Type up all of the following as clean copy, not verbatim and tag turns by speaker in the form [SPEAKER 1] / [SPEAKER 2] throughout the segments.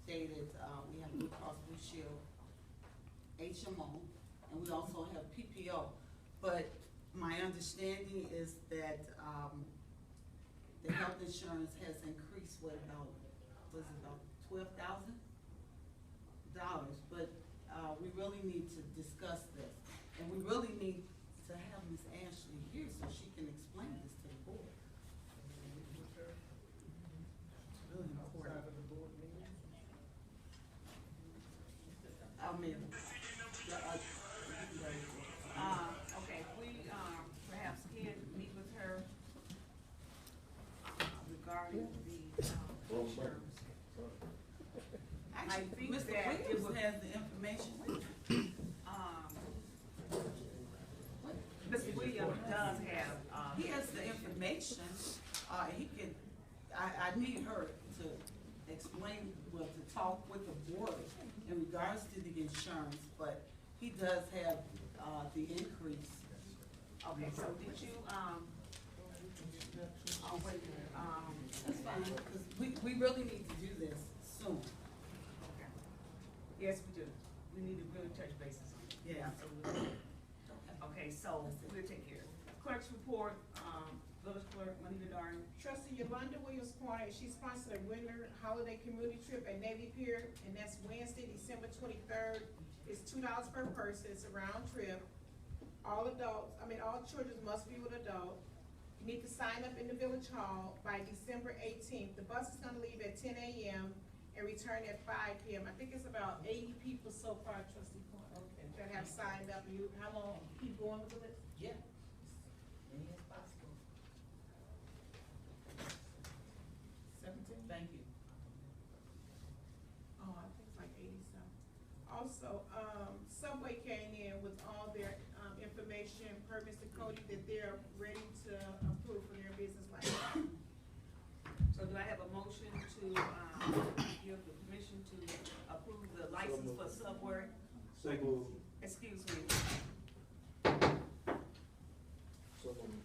[SPEAKER 1] stated, we have Blue Cross Blue Shield, HMO, and we also have PPO. But my understanding is that, the health insurance has increased, what, about, was it about $12,000? But, we really need to discuss this, and we really need to have Ms. Ashley here so she can explain this to the board. Really important.
[SPEAKER 2] Okay, we, perhaps can meet with her, regarding the, insurance.
[SPEAKER 1] Actually,
[SPEAKER 2] think
[SPEAKER 1] Mr.
[SPEAKER 2] that it
[SPEAKER 1] Williams
[SPEAKER 2] would-
[SPEAKER 1] has the information.
[SPEAKER 2] Mr. Williams does have,
[SPEAKER 1] He has the information, he can, I need her to explain, well, to talk with the board in regards to the insurance, but he does have, the increase.
[SPEAKER 2] okay, so did you, oh, wait a minute,
[SPEAKER 1] That's fine, because we really need to do this soon.
[SPEAKER 2] okay. Yes, we do. We need to really touch bases on it.
[SPEAKER 1] Yeah.
[SPEAKER 2] Absolutely. Okay, so we'll take care. Clerk's report, village clerk, Juanita Darden.
[SPEAKER 3] Trustee Yolanda Williams Carter, she sponsored a winter holiday community trip at Navy Pier, and that's Wednesday, December 23rd. It's $2 per person, it's a round trip. All children must be with adult. You need to sign up in the village hall by December 18th. The bus is gonna leave at 10 a.m. and return at 5 p.m. I think it's about 80 people so far, Trustee Carter, that have signed up. How long, keep going with the list?
[SPEAKER 1] Yeah.
[SPEAKER 4] Many as possible.
[SPEAKER 3] 17?
[SPEAKER 1] Thank you.
[SPEAKER 3] Oh, I think it's like 80-something. Also, Subway came in with all their, information per Mr. Cody that they're ready to approve for their business license.
[SPEAKER 2] So do I have a motion to, give the permission to approve the license for Subway?
[SPEAKER 5] So moved.
[SPEAKER 2] Excuse me.
[SPEAKER 5] So moved.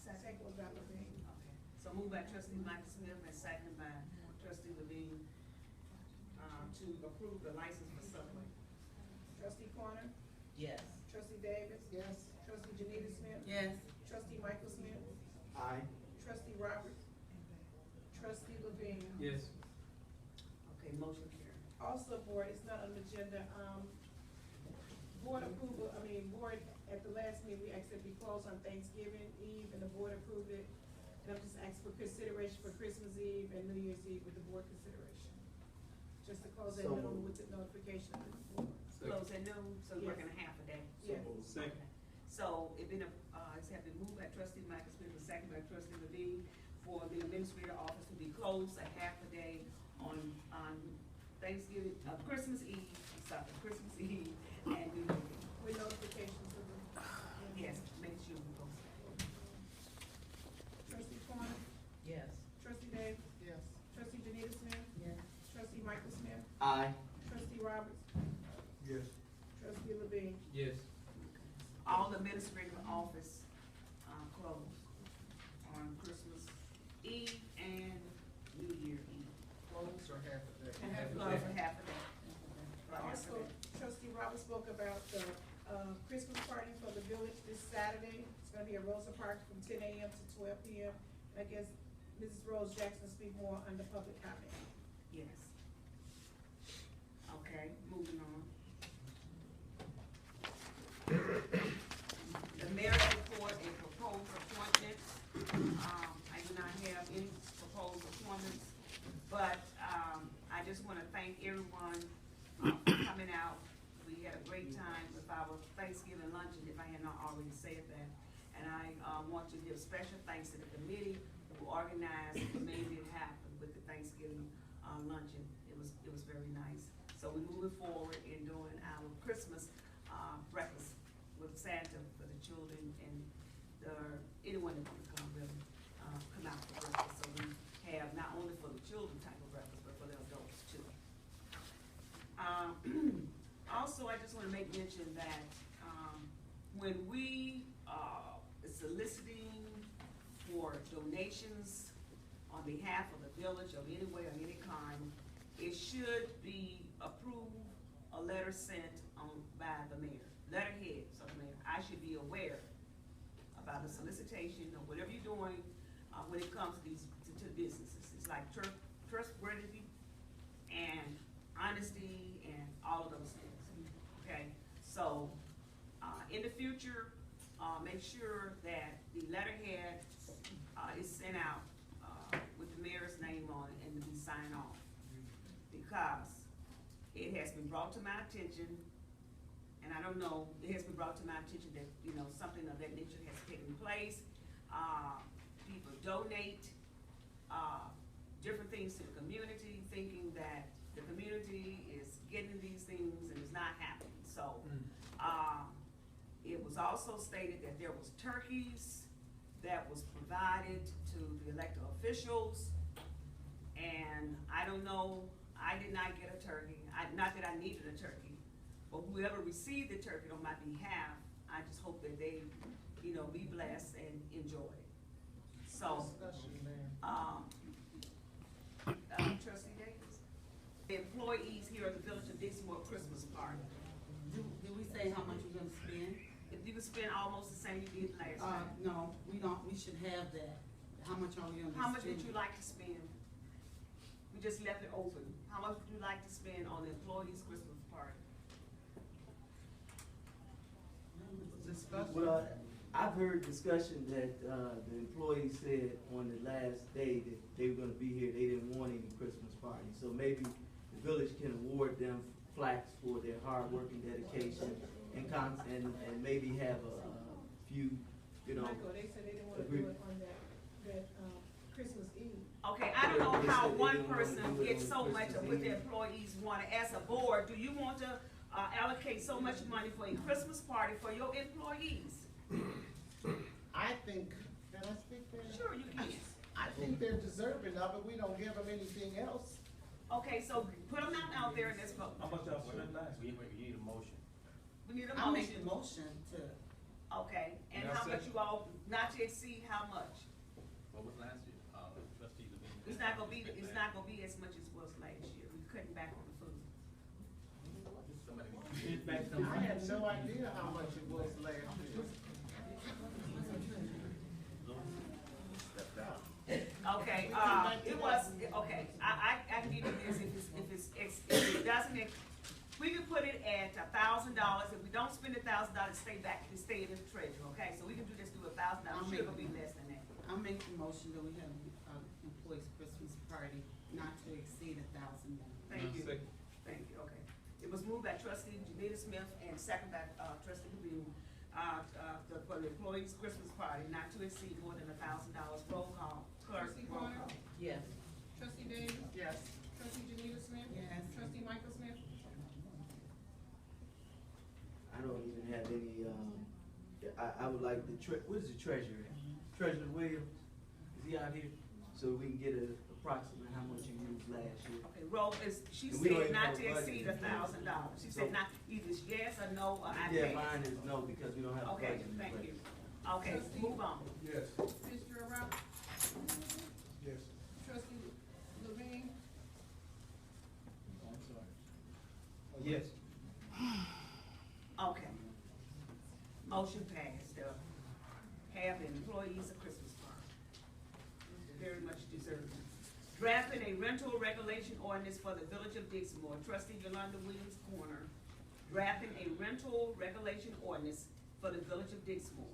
[SPEAKER 3] Second was by Levine.
[SPEAKER 2] Okay, so moved by trustee Michael Smith and seconded by trustee Levine, to approve the license for Subway.
[SPEAKER 3] Trustee Corner,
[SPEAKER 4] Yes.
[SPEAKER 3] trustee Davis,
[SPEAKER 4] Yes.
[SPEAKER 3] trustee Janita Smith,
[SPEAKER 1] Yes.
[SPEAKER 3] trustee Michael Smith,
[SPEAKER 5] Aye.
[SPEAKER 3] trustee Roberts, trustee Levine.
[SPEAKER 5] Yes.
[SPEAKER 2] Okay, motion carried.
[SPEAKER 3] Also, board, it's not on the agenda, board approval, board, at the last meeting, we asked that we close on Thanksgiving Eve, and the board approved it. And I'm just asking for consideration for Christmas Eve and New Year's Eve with the board consideration. Just to close at
[SPEAKER 5] So
[SPEAKER 3] noon
[SPEAKER 5] moved.
[SPEAKER 3] with the notification of the board.
[SPEAKER 2] Close at noon, so
[SPEAKER 3] Yes.
[SPEAKER 2] working a half a day.
[SPEAKER 3] Yeah.
[SPEAKER 5] Second.
[SPEAKER 2] Okay. So it been, it's have been moved by trustee Michael Smith and seconded by trustee Levine for the administrative office to be closed a half a day on Thanksgiving, Christmas Eve, Christmas Eve and New Year's Eve.
[SPEAKER 3] With notifications of the.
[SPEAKER 2] Yes, make sure we go.
[SPEAKER 3] Trustee Corner,
[SPEAKER 4] Yes.
[SPEAKER 3] trustee Davis,
[SPEAKER 4] Yes.
[SPEAKER 3] trustee Janita Smith,
[SPEAKER 4] Yes.
[SPEAKER 3] trustee Michael Smith,
[SPEAKER 5] Aye.
[SPEAKER 3] trustee Roberts,
[SPEAKER 5] Yes.
[SPEAKER 3] trustee Levine.
[SPEAKER 5] Yes.
[SPEAKER 2] All administrative office, closed on Christmas Eve and New Year Eve.
[SPEAKER 5] Closed or half a day?
[SPEAKER 2] Closed for half a day.
[SPEAKER 3] Also, trustee Roberts spoke about the, Christmas party for the village this Saturday. It's gonna be at Rosa Park from 10 a.m. to 12 p.m. And I guess Mrs. Rose Jackson will speak more under public comment.
[SPEAKER 2] Yes. Okay, moving on. The mayor report and proposed appointments. I do not have any proposed appointments, but, I just wanna thank everyone, for coming out. We had a great time with our Thanksgiving luncheon, if I had not already said that. And I, want to give special thanks to the committee who organized and made it happen with the Thanksgiving, luncheon. It was very nice. So we're moving forward in doing our Christmas, breakfast with Santa for the children and anyone that wants to come really, come out for breakfast. So we have not only for the children type of breakfast, but for the adults too. Also, I just wanna make mention that, when we, soliciting for donations on behalf of the village of any way or any kind, it should be approved, a letter sent on by the mayor, letterheads of the mayor. I should be aware about the solicitation or whatever you're doing, when it comes to these, to businesses. It's like trustworthy and honesty and all of those things, okay? So, in the future, make sure that the letterhead, is sent out, with the mayor's name on it and to be signed off. Because it has been brought to my attention, and I don't know, it has been brought to my attention that, you know, something of that nature has taken place. People donate, different things to the community, thinking that the community is getting these things and it's not happening. So, it was also stated that there was turkeys that was provided to the elected officials. And I don't know, I did not get a turkey, not that I needed a turkey, but whoever received the turkey on my behalf, I just hope that they, you know, be blessed and enjoy it. So, Trustee Davis, the employees here at the Village of Dixmoor Christmas party,
[SPEAKER 1] Do we say how much we're gonna spend?
[SPEAKER 2] if you could spend almost the same you did last time,
[SPEAKER 1] No, we don't, we should have that. How much are we gonna be spending?
[SPEAKER 2] how much would you like to spend? We just left it open. How much would you like to spend on the employees' Christmas party?
[SPEAKER 1] Discussion.
[SPEAKER 6] Well, I've heard discussion that, the employees said on the last day that they were gonna be here, they didn't want any Christmas party. So maybe the village can award them flags for their hard work and dedication and maybe have a few, you know.
[SPEAKER 3] Michael, they said they didn't wanna do it on that Christmas Eve.
[SPEAKER 2] Okay, I don't know
[SPEAKER 6] They
[SPEAKER 2] how
[SPEAKER 6] said they
[SPEAKER 2] one
[SPEAKER 6] didn't wanna
[SPEAKER 2] person
[SPEAKER 6] do it
[SPEAKER 2] gets
[SPEAKER 6] on
[SPEAKER 2] so much of
[SPEAKER 6] Christmas
[SPEAKER 2] what the
[SPEAKER 6] Eve.
[SPEAKER 2] employees want. As a board, do you want to allocate so much money for a Christmas party for your employees?
[SPEAKER 7] I think, can I speak there?
[SPEAKER 2] Sure, you can.
[SPEAKER 7] I think they're deserving of it, we don't give them anything else.
[SPEAKER 2] Okay, so put them out there and let's vote.
[SPEAKER 8] How much y'all spent last? We need a motion.
[SPEAKER 2] We need a
[SPEAKER 1] I make the
[SPEAKER 2] motion.
[SPEAKER 1] motion to,
[SPEAKER 2] Okay, and
[SPEAKER 8] Now,
[SPEAKER 2] how much
[SPEAKER 8] second.
[SPEAKER 2] you all, not to exceed how much?
[SPEAKER 8] What was last year? Trustee Levine.
[SPEAKER 2] It's not gonna be as much as it was last year. We're cutting back on the food.
[SPEAKER 8] Somebody.
[SPEAKER 7] I had no idea how much it was last year. Stepped out.
[SPEAKER 2] Okay, it was, okay, I can give you this if it doesn't, we can put it at $1,000. If we don't spend $1,000, stay in the treasure, okay? So we can do this through $1,000, sure it'll be less than that.
[SPEAKER 1] I make the motion that we have, employees' Christmas party not to exceed $1,000.
[SPEAKER 2] Thank you,
[SPEAKER 8] Second.
[SPEAKER 2] thank you, okay. It was moved by trustee Janita Smith and second by, trustee Levine, for the employees' Christmas party not to exceed more than $1,000. Roll call, clerk,
[SPEAKER 3] Trustee
[SPEAKER 2] roll
[SPEAKER 3] Carter?
[SPEAKER 2] call.
[SPEAKER 4] Yes.
[SPEAKER 3] Trustee Davis?
[SPEAKER 7] Yes.
[SPEAKER 3] Trustee Janita Smith?
[SPEAKER 1] Yes.
[SPEAKER 3] Trustee Michael Smith?
[SPEAKER 6] I don't even have any, I would like what is the treasurer? Treasurer Williams, is he out here? So we can get a approximate how much you used last year.
[SPEAKER 2] Okay, roll is, she
[SPEAKER 6] And we don't
[SPEAKER 2] said
[SPEAKER 6] even
[SPEAKER 2] not
[SPEAKER 6] have
[SPEAKER 2] to
[SPEAKER 6] a budget.
[SPEAKER 2] exceed $1,000. She said not, either it's yes or no, or I
[SPEAKER 6] Yeah,
[SPEAKER 2] pass.
[SPEAKER 6] mine is no, because we don't have a
[SPEAKER 2] Okay,
[SPEAKER 6] budget. in
[SPEAKER 2] thank
[SPEAKER 6] place.
[SPEAKER 2] you. Okay,
[SPEAKER 3] Trustee-
[SPEAKER 2] move on.
[SPEAKER 5] Yes.
[SPEAKER 3] Fitzgerald Robert?
[SPEAKER 5] Yes.
[SPEAKER 3] Trustee Levine?
[SPEAKER 5] I'm sorry.
[SPEAKER 6] Yes.
[SPEAKER 2] Okay. Motion passed, have the employees a Christmas party. Very much deserved. Drafting a rental regulation ordinance for the Village of Dixmoor, trustee Yolanda Williams Corner. Drafting a rental regulation ordinance for the Village of Dixmoor.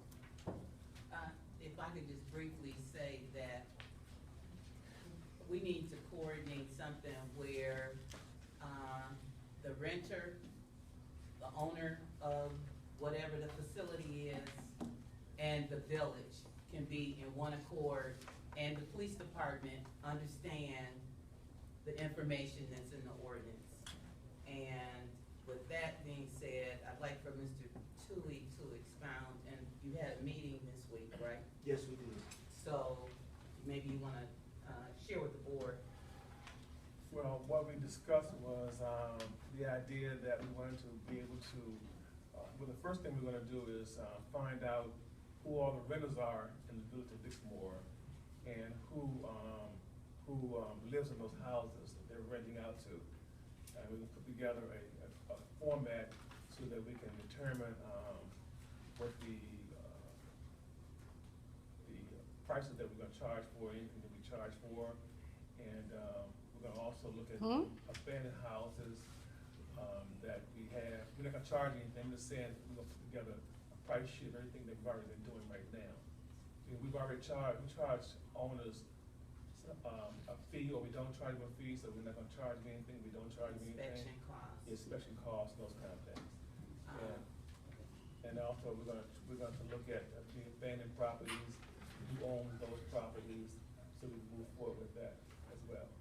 [SPEAKER 4] If I could just briefly say that we need to coordinate something where, the renter, the owner of whatever the facility is, and the village can be in one accord, and the police department understand the information that's in the ordinance. And with that being said, I'd like for Mr. Tui to expound, and you had a meeting this week, right?
[SPEAKER 6] Yes, we do.
[SPEAKER 4] So maybe you wanna, share with the board.
[SPEAKER 9] Well, what we discussed was, the idea that we wanted to be able to, well, the first thing we're gonna do is, find out who all the renters are in the Village of Dixmoor and who, who, lives in those houses that they're renting out to. And we can put together a format so that we can determine, what the prices that we're gonna charge for, anything that we charge for. And, we're gonna also look at abandoned houses, that we have. We're not gonna charge anything, I'm just saying, we're gonna put together a price sheet of everything that we've already been doing right now. And we charge owners, a fee, or we don't charge them a fee, so we're not gonna charge them anything, we don't charge them anything.
[SPEAKER 4] Inspection costs.
[SPEAKER 9] Inspection costs, those kind of things. And also, we're gonna look at the abandoned properties, who owns those properties, so we can move forward with that as well.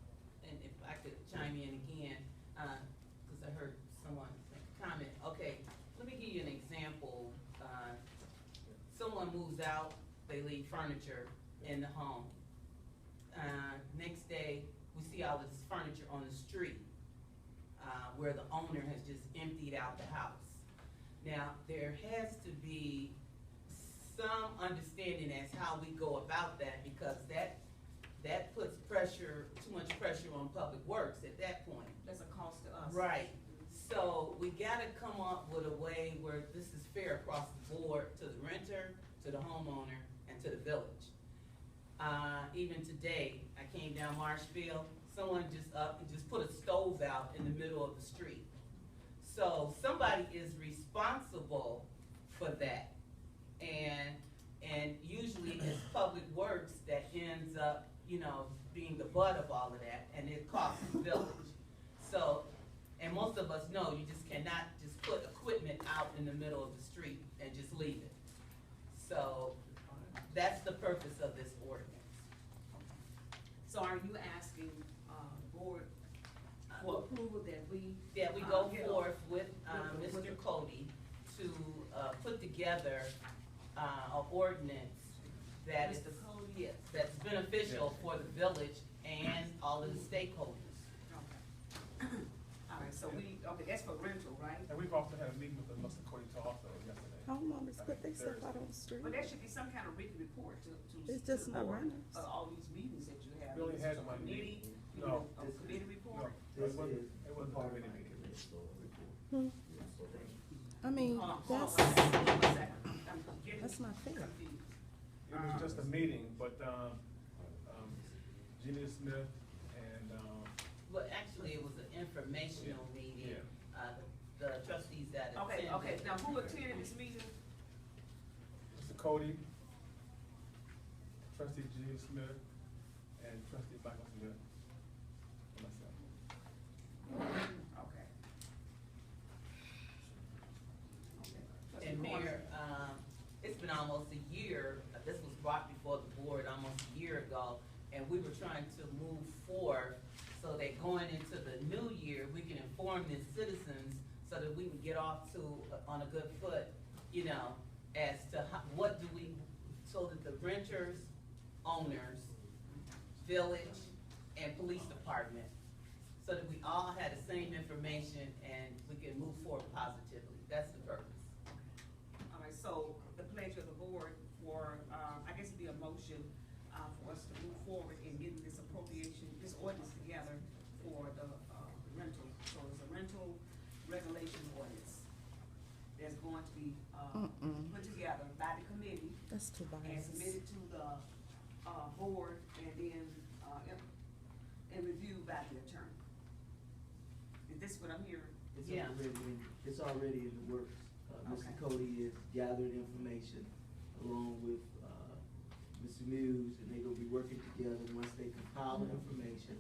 [SPEAKER 4] And if I could chime in again, cause I heard someone comment, okay, let me give you an example. Someone moves out, they leave furniture in the home. Next day, we see all this furniture on the street, where the owner has just emptied out the house. Now, there has to be some understanding as how we go about that, because that puts pressure, too much pressure on Public Works at that point.
[SPEAKER 2] That's a cost to us.
[SPEAKER 4] Right, so we gotta come up with a way where this is fair across the board to the renter, to the homeowner, and to the village. Even today, I came down Marshfield, someone just put a stove out in the middle of the street. So somebody is responsible for that. And usually it's Public Works that ends up, being the butt of all of that, and it costs the village. So, and most of us know you just cannot just put equipment out in the middle of the street and just leave it. So, that's the purpose of this ordinance.
[SPEAKER 2] So are you asking, board, for approval that we?
[SPEAKER 4] That we go
[SPEAKER 2] get
[SPEAKER 4] forth with,
[SPEAKER 2] with
[SPEAKER 4] Mr. Cody to, put together, an ordinance that is,
[SPEAKER 2] Mr. Cody?
[SPEAKER 4] yes, that's beneficial for the village and all of the stakeholders.
[SPEAKER 2] Okay. All right, so that's for rental, right?
[SPEAKER 9] And we've also had a meeting with Mr. Cody also yesterday.
[SPEAKER 10] Homeowners put their stuff
[SPEAKER 9] Thursday.
[SPEAKER 10] out on the street.
[SPEAKER 2] But there should be some kind of written report to
[SPEAKER 10] It's
[SPEAKER 2] to
[SPEAKER 10] just
[SPEAKER 2] the
[SPEAKER 10] not
[SPEAKER 2] board
[SPEAKER 10] renters.
[SPEAKER 2] of all these meetings that you have.
[SPEAKER 9] We only had one
[SPEAKER 2] Committee,
[SPEAKER 9] meeting.
[SPEAKER 2] you
[SPEAKER 9] No.
[SPEAKER 2] know, a committee report?
[SPEAKER 6] This
[SPEAKER 9] It wasn't part of any meeting.
[SPEAKER 10] I mean,
[SPEAKER 2] Hold on,
[SPEAKER 10] that's,
[SPEAKER 2] one second. I'm getting
[SPEAKER 10] that's not fair.
[SPEAKER 2] confused.
[SPEAKER 9] It was just a meeting, but, Jeannie Smith and,
[SPEAKER 4] Well, actually, it was an informational meeting.
[SPEAKER 9] Yeah.
[SPEAKER 4] The trustees that
[SPEAKER 2] Okay,
[SPEAKER 4] attended.
[SPEAKER 2] okay, now who attended this meeting?
[SPEAKER 9] Mr. Cody, trustee Jeannie Smith, and trustee Michael Smith, and myself.
[SPEAKER 2] Okay. Okay.
[SPEAKER 4] And Mayor, it's been almost a year, this was brought before the board almost a year ago, and we were trying to move forward so that going into the new year, we can inform the citizens so that we can get off on a good foot, as to what do we, so that the renters, owners, village, and police department, so that we all had the same information and we can move forward positively. That's the purpose.
[SPEAKER 2] All right, so the pledge of the board for, I guess it'd be a motion, for us to move forward in getting this appropriation, this ordinance together for the, rental. So it's a rental regulation ordinance that's going to be, put together by the committee
[SPEAKER 10] that's too
[SPEAKER 2] and
[SPEAKER 10] biased.
[SPEAKER 2] submitted to the, board and then, and reviewed by the attorney. Is this what I'm hearing?
[SPEAKER 4] Yeah.
[SPEAKER 6] It's already in the works. Mr.
[SPEAKER 2] Okay.
[SPEAKER 6] Cody has gathered information along with, Mr. Muse, and they're gonna be working together. Once they compile the information,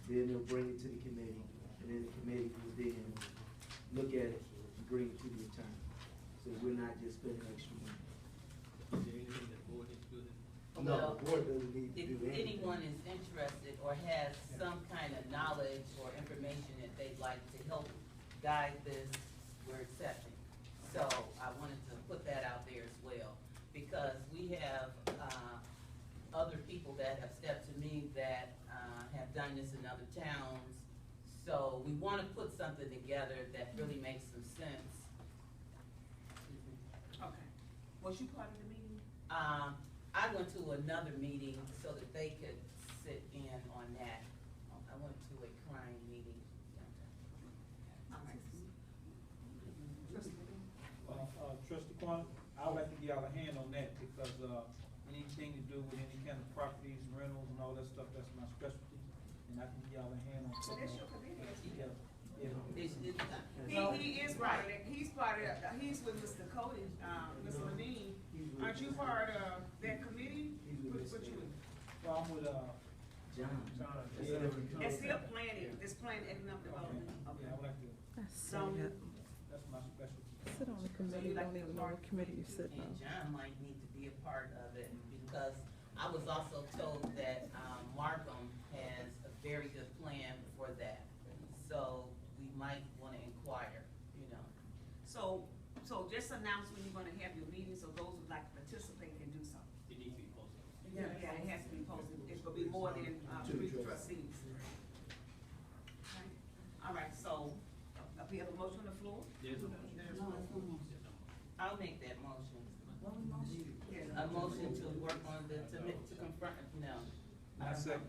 [SPEAKER 6] then they'll bring it to the committee, and then the committee will then look at it and bring it to the attorney. So we're not just spending extra money.
[SPEAKER 8] Is there anything that the board needs to do?
[SPEAKER 6] No,
[SPEAKER 4] Well,
[SPEAKER 6] the board doesn't need to
[SPEAKER 4] If
[SPEAKER 6] do anything.
[SPEAKER 4] anyone is interested or has some kind of knowledge or information that they'd like to help guide this, we're accepting. So I wanted to put that out there as well, because we have, other people that have stepped to me that, have done this in other towns. So we wanna put something together that really makes some sense.
[SPEAKER 2] Okay. Was you part of the meeting?
[SPEAKER 4] I went to another meeting so that they could sit in on that.
[SPEAKER 5] all that stuff, that's my specialty, and I can give y'all a hand on.
[SPEAKER 2] So that's your committee, isn't it?
[SPEAKER 5] Yeah.
[SPEAKER 2] He is part of that, he's with Mr. Cody, Mr. Levine. Aren't you part of that committee? What you with?
[SPEAKER 5] Well, I'm with,
[SPEAKER 6] John.
[SPEAKER 9] John,
[SPEAKER 6] It's
[SPEAKER 5] yeah.
[SPEAKER 6] different.
[SPEAKER 2] It's still planning, it's planning economic development.
[SPEAKER 5] yeah, I would like to,
[SPEAKER 10] That's
[SPEAKER 2] So-
[SPEAKER 10] sad.
[SPEAKER 5] that's my specialty.
[SPEAKER 10] Sit on the committee, you don't even know what committee you sit
[SPEAKER 4] And
[SPEAKER 10] on.
[SPEAKER 4] John might need to be a part of it, because I was also told that, Markham has a very good plan for that. So we might wanna inquire, you know.
[SPEAKER 2] So just announce when you're gonna have your meeting, so those who'd like to participate can do so.
[SPEAKER 8] It needs to be posted.
[SPEAKER 2] Yeah, it has to be posted, it's gonna be more than,
[SPEAKER 6] Two
[SPEAKER 2] 3
[SPEAKER 6] trustees.
[SPEAKER 2] trustees. Okay. All right, so, we have a motion on the floor?
[SPEAKER 8] There's a motion.
[SPEAKER 4] I'll make that motion.
[SPEAKER 2] Yeah.
[SPEAKER 4] A motion to work on to confront, you know.
[SPEAKER 9] I second.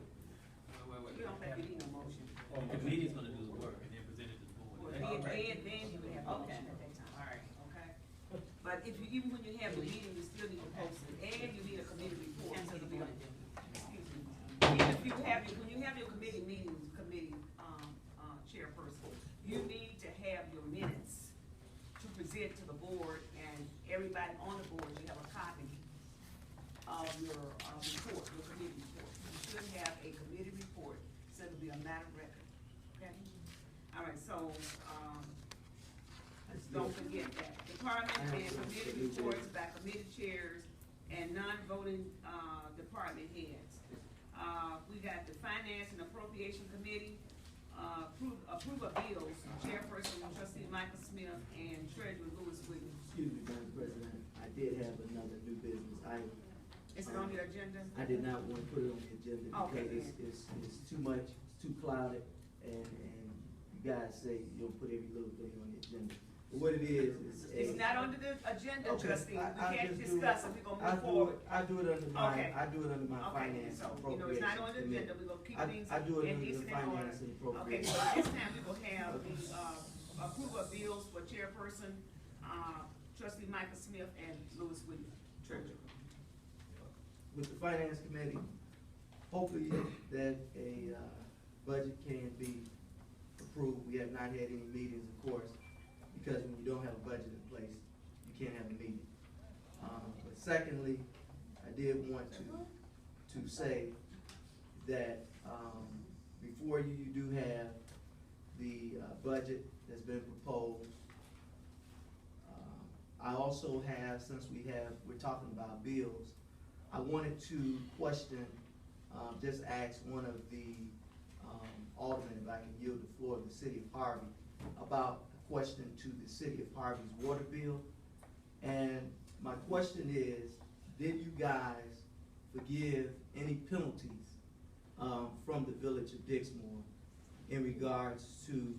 [SPEAKER 2] We don't think we need a motion.
[SPEAKER 8] The committee's gonna do the work and then present it to the
[SPEAKER 2] Well,
[SPEAKER 8] board.
[SPEAKER 2] then you would have a
[SPEAKER 4] Okay.
[SPEAKER 2] motion at that time.
[SPEAKER 4] All right.
[SPEAKER 2] Okay? But if you, even when you have the meeting, you still need to post it, and you need a committee report.
[SPEAKER 4] That's what
[SPEAKER 2] to
[SPEAKER 4] we
[SPEAKER 2] be-
[SPEAKER 4] wanna do.
[SPEAKER 2] Excuse me. Even if you have your, when you have your committee meetings, chairperson, you need to have your minutes to present to the board, and everybody on the board, you have a copy of your, report, your committee report. You should have a committee report, so it'll be a matter of record, okay? All right, so, don't forget that. Department and committee reports by committee chairs and non-voting, department heads. We got the Finance and Appropriation Committee, approve of bills, chairperson trustee Michael Smith and treasurer Louis Williams.
[SPEAKER 6] Excuse me, Madam President, I did have another new business item.
[SPEAKER 2] Is it on the agenda?
[SPEAKER 6] I did not want to put it on the agenda
[SPEAKER 2] Okay,
[SPEAKER 6] because it's too much, it's too clouded, and you guys say you don't put every little thing on the agenda. But what it is
[SPEAKER 2] It's not under the agenda,
[SPEAKER 6] Okay,
[SPEAKER 2] trustee, we
[SPEAKER 6] I
[SPEAKER 2] can't
[SPEAKER 6] just do
[SPEAKER 2] discuss it,
[SPEAKER 6] it.
[SPEAKER 2] we're gonna move forward.
[SPEAKER 6] I do it under my,
[SPEAKER 2] Okay.
[SPEAKER 6] I do it under my
[SPEAKER 2] Okay,
[SPEAKER 6] finance
[SPEAKER 2] so,
[SPEAKER 6] and
[SPEAKER 2] you know, it's not on the
[SPEAKER 6] appropriations
[SPEAKER 2] agenda,
[SPEAKER 6] committee.
[SPEAKER 2] we're gonna keep
[SPEAKER 6] I-
[SPEAKER 2] things
[SPEAKER 6] I do it
[SPEAKER 2] in
[SPEAKER 6] under the
[SPEAKER 2] decent order.
[SPEAKER 6] finance and
[SPEAKER 2] Okay,
[SPEAKER 6] appropriations.
[SPEAKER 2] so at this time, we will have the, approval of bills for chairperson, trustee Michael Smith and Louis Williams, treasurer.
[SPEAKER 6] With the finance committee, hopefully that a, budget can be approved. We have not had any meetings, of course, because when you don't have a budget in place, you can't have a meeting. But secondly, I did want to say that, before you, you do have the, budget that's been proposed. I also have, since we're talking about bills, I wanted to question, just ask one of the, aldermen, if I can yield the floor to the city of Harvey, about a question to the city of Harvey's water bill. And my question is, did you guys forgive any penalties, from the village of Dixmoor in regards to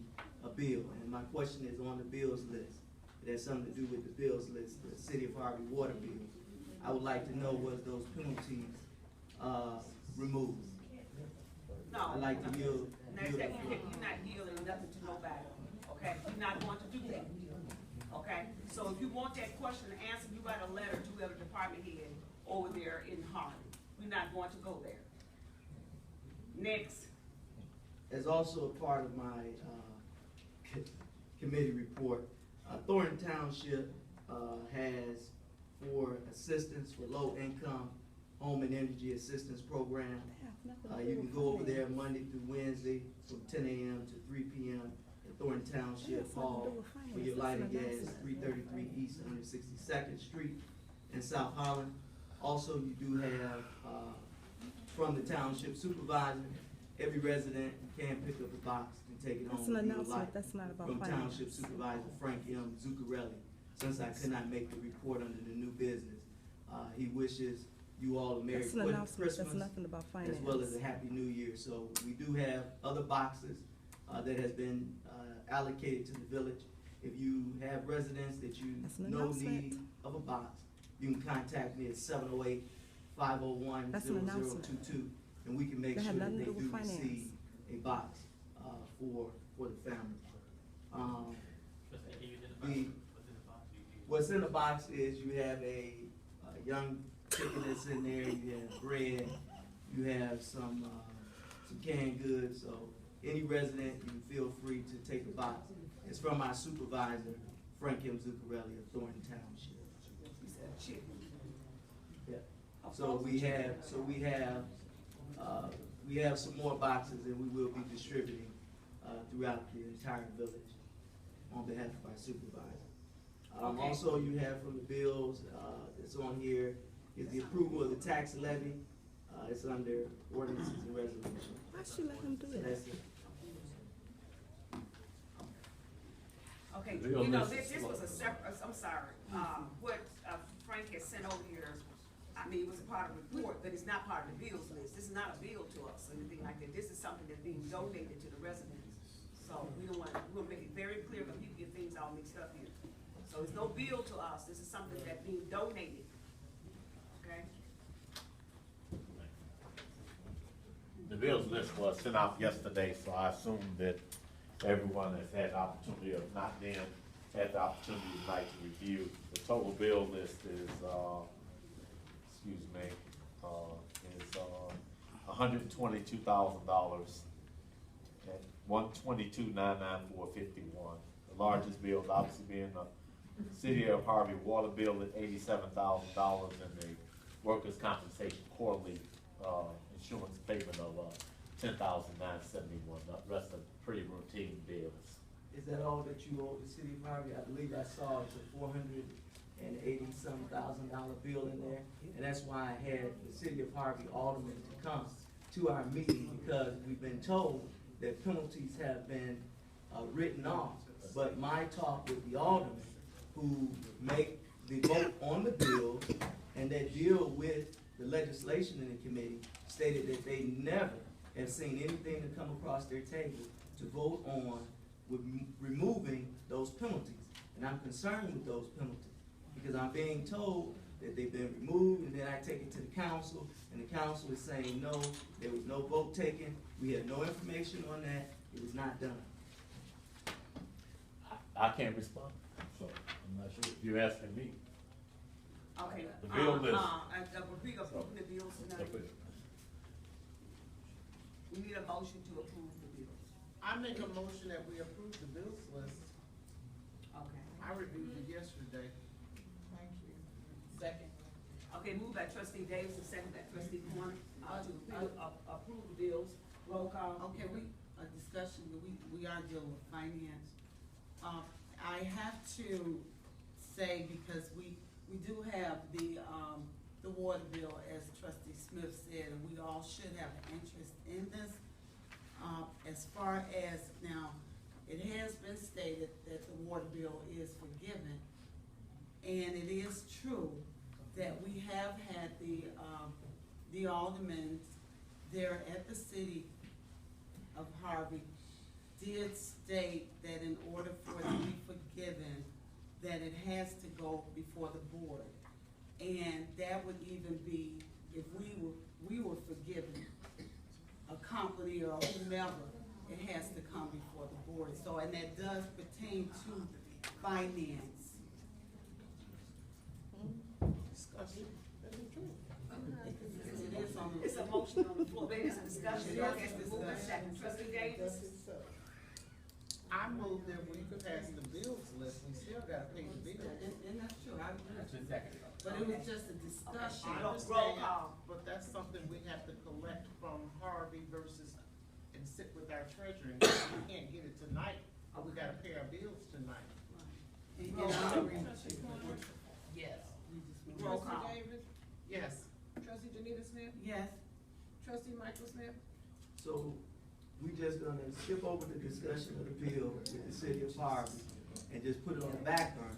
[SPEAKER 6] a bill? And my question is on the bills list. It has something to do with the bills list, the city of Harvey water bill. I would like to know, was those penalties, removed?
[SPEAKER 2] No.
[SPEAKER 6] I'd like to yield.
[SPEAKER 2] Next
[SPEAKER 6] yield
[SPEAKER 2] step,
[SPEAKER 6] the floor.
[SPEAKER 2] you're not yielding nothing to nobody, okay? You're not going to do that, okay? So if you want that question answered, you write a letter to whoever department head over there in Harvey. We're not going to go there. Next.
[SPEAKER 6] As also a part of my, committee report, Thornton Township, has for assistance for low-income home and energy assistance program. You can go over there Monday through Wednesday from 10 a.m. to 3 p.m. at Thornton Township Hall for your light and gas, 333 East 162nd Street in South Holland. Also, you do have, from the township supervisor, every resident can pick up a box and take it home.
[SPEAKER 10] That's an
[SPEAKER 6] if you would
[SPEAKER 10] announcement,
[SPEAKER 6] like.
[SPEAKER 10] that's not about
[SPEAKER 6] From
[SPEAKER 10] finance.
[SPEAKER 6] Township Supervisor Frank M. Zuccarelli, since I could not make the report under the new business. He wishes you all a Merry
[SPEAKER 10] That's an announcement,
[SPEAKER 6] Christmas,
[SPEAKER 10] that's nothing about finance.
[SPEAKER 6] as well as a Happy New Year. So we do have other boxes, that has been, allocated to the village. If you have residents that you
[SPEAKER 10] That's an
[SPEAKER 6] know
[SPEAKER 10] announcement.
[SPEAKER 6] need of a box, you can contact me at 708-501-0022,
[SPEAKER 10] That's an announcement.
[SPEAKER 6] and we can make
[SPEAKER 10] That
[SPEAKER 6] sure
[SPEAKER 10] had
[SPEAKER 6] that
[SPEAKER 10] nothing
[SPEAKER 6] they
[SPEAKER 10] to do
[SPEAKER 6] do
[SPEAKER 10] with finance.
[SPEAKER 6] receive a box, for the family.
[SPEAKER 8] Trustee, can you identify
[SPEAKER 6] the-
[SPEAKER 8] what's in the box?
[SPEAKER 6] What's in the box is you have a young chicken that's in there, you have bread, you have some canned goods, so any resident, you can feel free to take a box. It's from our supervisor, Frank M. Zuccarelli of Thornton Township.
[SPEAKER 2] You said chicken.
[SPEAKER 6] Yeah. So we have some more boxes, and we will be distributing throughout the entire village on behalf of our supervisor.
[SPEAKER 2] Okay.
[SPEAKER 6] Also, you have from the bills that's on here is the approval of the tax levy. It's under ordinances and resolutions.
[SPEAKER 10] Why should you let him do
[SPEAKER 6] So
[SPEAKER 10] that?
[SPEAKER 6] that's it.
[SPEAKER 2] Okay,
[SPEAKER 8] The bill
[SPEAKER 2] you know,
[SPEAKER 8] list
[SPEAKER 2] this
[SPEAKER 8] is
[SPEAKER 2] was a separate, I'm sorry, what Frank has sent over here, I mean, it was a part of the report, but it's not part of the bills list. This is not a bill to us, or anything like that. This is something that's being donated to the residents. So we don't want, we'll make it very clear, because people get things all mixed up here. So it's no bill to us, this is something that's being donated, okay?
[SPEAKER 11] The bills list was sent out yesterday, so I assume that everyone has had the opportunity, if not then, had the opportunity tonight to review. The total bill list is, $122,000 and $122,994.51. The largest bills obviously being the City of Harvey water bill at $87,000 and the workers' compensation quarterly insurance payment of $10,971. The rest are pretty routine bills.
[SPEAKER 6] Is that all that you owe the city of Harvey? I believe I saw it's a $480-some-thousand bill in there. And that's why I had the city of Harvey alderman to come to our meeting, because we've been told that penalties have been written off. But my talk with the aldermen who make the vote on the bill and that deal with the legislation in the committee stated that they never have seen anything to come across their table to vote on with removing those penalties. And I'm concerned with those penalties, because I'm being told that they've been removed, and then I take it to the council, and the council is saying, no, there was no vote taken, we had no information on that, it was not done.
[SPEAKER 11] I can't respond, so I'm not sure if you're asking me.
[SPEAKER 2] Okay.
[SPEAKER 11] The bill list.
[SPEAKER 2] We approving the bills tonight. We need a motion to approve the bills.
[SPEAKER 7] I make a motion that we approve the bills list.
[SPEAKER 2] Okay.
[SPEAKER 7] I reviewed it yesterday.
[SPEAKER 3] Thank you.
[SPEAKER 4] Second.
[SPEAKER 2] Okay, moved by trustee Davis and second by trustee Corner, to approve the bills. Roll call.
[SPEAKER 1] Okay, a discussion, we are dealing with finance. I have to say, because we do have the water bill, as trustee Smith said, and we all should have an interest in this. As far as, now, it has been stated that the water bill is forgiven, and it is true that we have had the aldermen there at the city of Harvey did state that in order for it to be forgiven, that it has to go before the board. And that would even be if we were forgiven, a company or whomever, it has to come before the board. So, and that does pertain to finance.
[SPEAKER 7] Discussion. That's the truth.
[SPEAKER 1] It is on the.
[SPEAKER 2] It's a motion on the floor, there is a discussion, there has been moved and second. Trustee Davis?
[SPEAKER 7] I move that we pass the bills list, we still gotta pay the bills.
[SPEAKER 1] And that's true, I agree.
[SPEAKER 8] That's been seconded.
[SPEAKER 1] But it was just a discussion.
[SPEAKER 7] I
[SPEAKER 2] Roll
[SPEAKER 7] understand,
[SPEAKER 2] call.
[SPEAKER 7] but that's something we have to collect from Harvey versus, and sit with our treasurer. We can't get it tonight, but we gotta pay our bills tonight.
[SPEAKER 1] And I agree with you.
[SPEAKER 4] Yes.
[SPEAKER 1] We just want-
[SPEAKER 2] Roll call.
[SPEAKER 3] Trustee Davis,
[SPEAKER 7] Yes.
[SPEAKER 3] trustee Janita Smith,
[SPEAKER 1] Yes,
[SPEAKER 3] trustee Michael Smith,
[SPEAKER 6] So we just gonna skip over the discussion of the bill with the city of Harvey and just put it on the back burner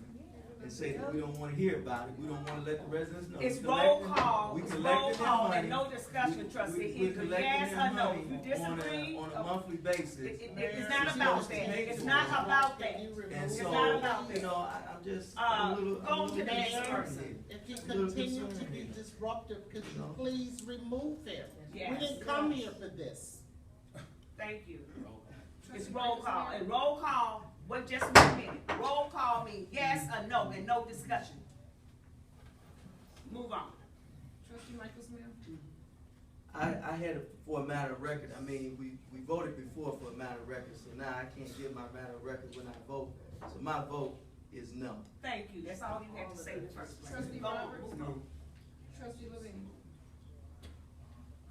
[SPEAKER 6] and say that we don't wanna hear about it, we don't wanna let the residents know.
[SPEAKER 2] It's
[SPEAKER 6] We
[SPEAKER 2] roll
[SPEAKER 6] collecting-
[SPEAKER 2] call,
[SPEAKER 6] we
[SPEAKER 2] it's
[SPEAKER 6] collecting
[SPEAKER 2] roll
[SPEAKER 6] their
[SPEAKER 2] call,
[SPEAKER 6] money.
[SPEAKER 2] and no discussion, trustee.
[SPEAKER 6] We're
[SPEAKER 2] Either
[SPEAKER 6] collecting
[SPEAKER 2] yes
[SPEAKER 6] their
[SPEAKER 2] or no.
[SPEAKER 6] money
[SPEAKER 2] If you disagree,
[SPEAKER 6] on a monthly basis.
[SPEAKER 2] It's not about that, it's not about that.
[SPEAKER 7] Can you remove
[SPEAKER 6] And
[SPEAKER 2] It's
[SPEAKER 7] it?
[SPEAKER 6] so,
[SPEAKER 2] not about
[SPEAKER 6] you
[SPEAKER 2] that.
[SPEAKER 6] know, I'm just, I'm a little,
[SPEAKER 2] go
[SPEAKER 6] I'm a
[SPEAKER 2] to the
[SPEAKER 6] little
[SPEAKER 2] next
[SPEAKER 6] concerned
[SPEAKER 2] person.
[SPEAKER 6] here.
[SPEAKER 7] If he
[SPEAKER 6] A little
[SPEAKER 7] continue to
[SPEAKER 6] concerned
[SPEAKER 7] be
[SPEAKER 6] here.
[SPEAKER 7] disruptive, could you
[SPEAKER 6] No.
[SPEAKER 7] please remove him? We
[SPEAKER 2] Yes.
[SPEAKER 7] didn't come here for this.
[SPEAKER 2] Thank you. It's roll call, and roll call, what just one minute, roll call means yes or no, and no discussion. Move on.
[SPEAKER 3] trustee Michael Smith,
[SPEAKER 6] I had it for a matter of record. I mean, we voted before for a matter of record, so now I can't give my matter of record when I vote. So my vote is no.
[SPEAKER 2] Thank you, that's all you had to say in the first place.
[SPEAKER 3] Trustee
[SPEAKER 2] Go on,
[SPEAKER 3] Roberts?
[SPEAKER 2] move on.
[SPEAKER 3] Trustee Levine?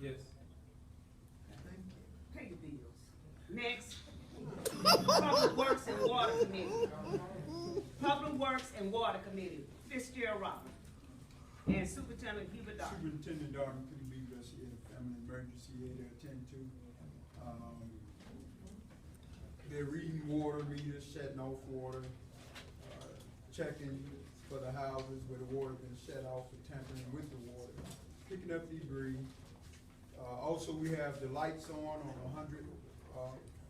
[SPEAKER 5] Yes.
[SPEAKER 2] Pay your bills. Next, Public Works and Water Committee. Public Works and Water Committee, Fitzgerald Robert. And Superintendent Hubert Darby.
[SPEAKER 12] Superintendent Darby couldn't be with us. He had a family emergency he had to attend to. They're reading water meters, shutting off water, checking for the houses where the water been shut off for tampering with the water, picking up debris. Also, we have the lights on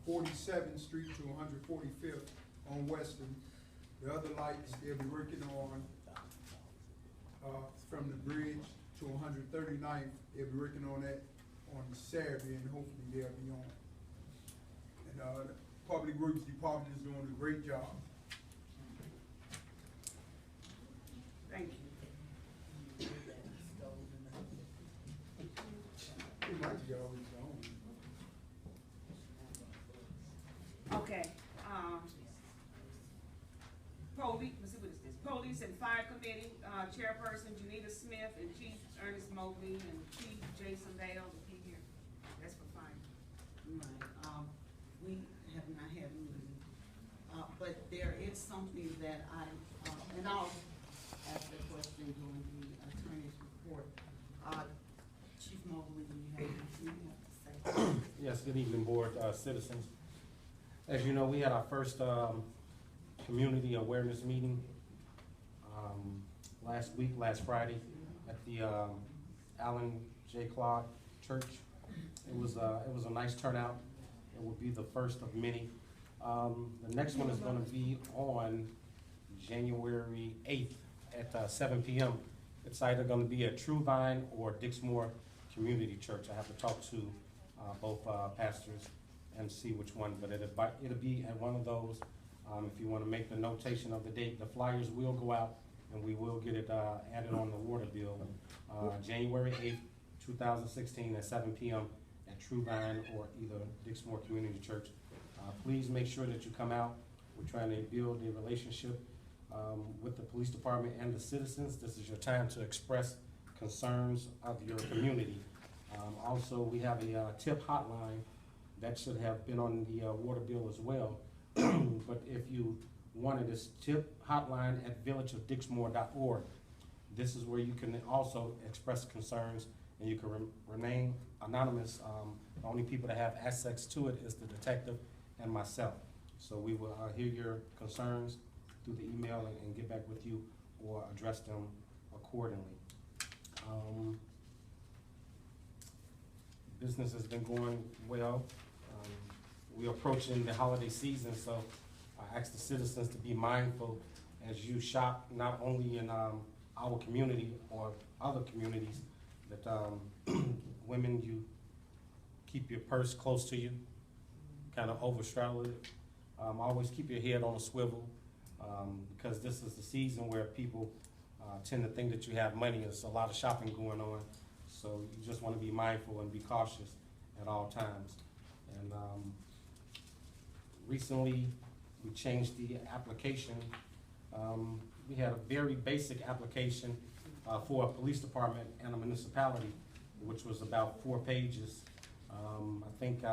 [SPEAKER 12] 147th Street to 145th on Western. The other lights they'll be working on from the bridge to 139th. They'll be working on that on Saturday, and hopefully they'll be on. And the Public Works Department is doing a great job.
[SPEAKER 2] Thank you.
[SPEAKER 12] He might be always on.
[SPEAKER 2] Okay, police, let's see, what is this? Police and Fire Committee, Chairperson Janita Smith and Chief Ernest Mobley and Chief Jason Dale to be here. That's for fire.
[SPEAKER 1] Right, we have not had a meeting, but there is something that and I'll ask the question during the attorney's report. Chief Mobley, do you have anything you have to say?
[SPEAKER 13] Yes, good evening, board, citizens. As you know, we had our first, community awareness meeting, last Friday at the, Allen J. Clark Church. It was a nice turnout. It will be the first of many. The next one is gonna be on January 8th at 7 p.m. It's either gonna be at True Vine or Dixmoor Community Church. I have to talk to both pastors and see which one, but it'll be at one of those. If you wanna make the notation of the date, the flyers will go out and we will get it added on the water bill. January 8th, 2016 at 7 p.m. at True Vine or either Dixmoor Community Church. Please make sure that you come out. We're trying to build a relationship with the police department and the citizens. This is your time to express concerns of your community. Also, we have a tip hotline that should have been on the water bill as well. But if you wanted this tip hotline at villageofdixmoor.org, this is where you can also express concerns and you can remain anonymous. The only people that have access to it is the detective and myself. So we will hear your concerns through the email and get back with you or address them accordingly. Business has been going well. We're approaching the holiday season, so I ask the citizens to be mindful as you shop, not only in our community or other communities, that women, you keep your purse close to you, kind of overstraddle it. Always keep your head on a swivel, because this is the season where people tend to think that you have money. There's a lot of shopping going on, so you just want to be mindful and be cautious at all times. And recently, we changed the application. We had a very basic application for a police department and a municipality, which was about 4 pages. I think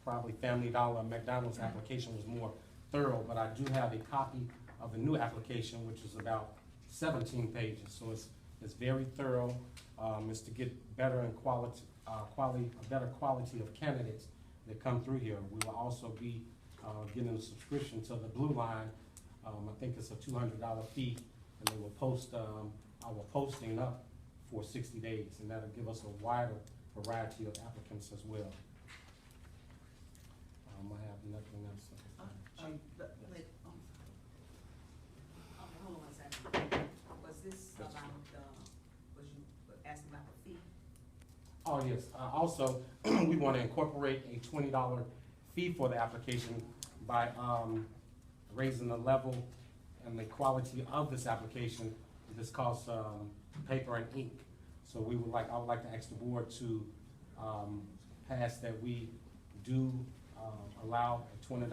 [SPEAKER 13] probably Family Dollar and McDonald's application was more thorough, but I do have a copy of the new application, which is about 17 pages. So it's very thorough. It's to get better and a better quality of candidates that come through here. We will also be getting a subscription to the Blue Line. I think it's a $200 fee, and they will post our posting up for 60 days, and that'll give us a wider variety of applicants as well. I have nothing else.
[SPEAKER 2] Hold on one second. Was this about, was you asking about the fee?
[SPEAKER 13] Oh, yes. Also, we want to incorporate a $20 fee for the application by raising the level and the quality of this application. This costs paper and ink. So I would like to ask the board to passed that we do, allow a $20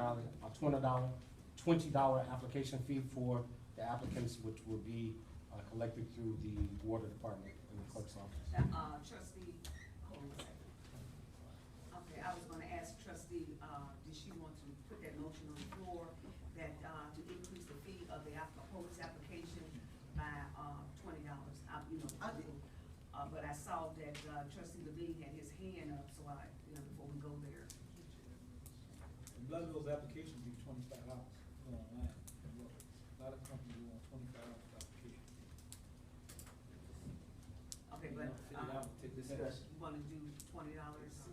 [SPEAKER 13] application fee for the applicants, which will be, collected through the water department in the clerk's office.
[SPEAKER 2] Trustee, hold on a second. Okay, I was gonna ask trustee, did she want to put that motion on the floor that, to increase the fee of the proposed application by, $20?
[SPEAKER 1] I did.
[SPEAKER 2] But I saw that, trustee Levine had his hand up, so before we go there.
[SPEAKER 5] A lot of those applications be $25 online. A lot of companies want $25 application.
[SPEAKER 2] Okay, but,
[SPEAKER 5] $50 take this.
[SPEAKER 6] Discussion.
[SPEAKER 2] you wanna do $20?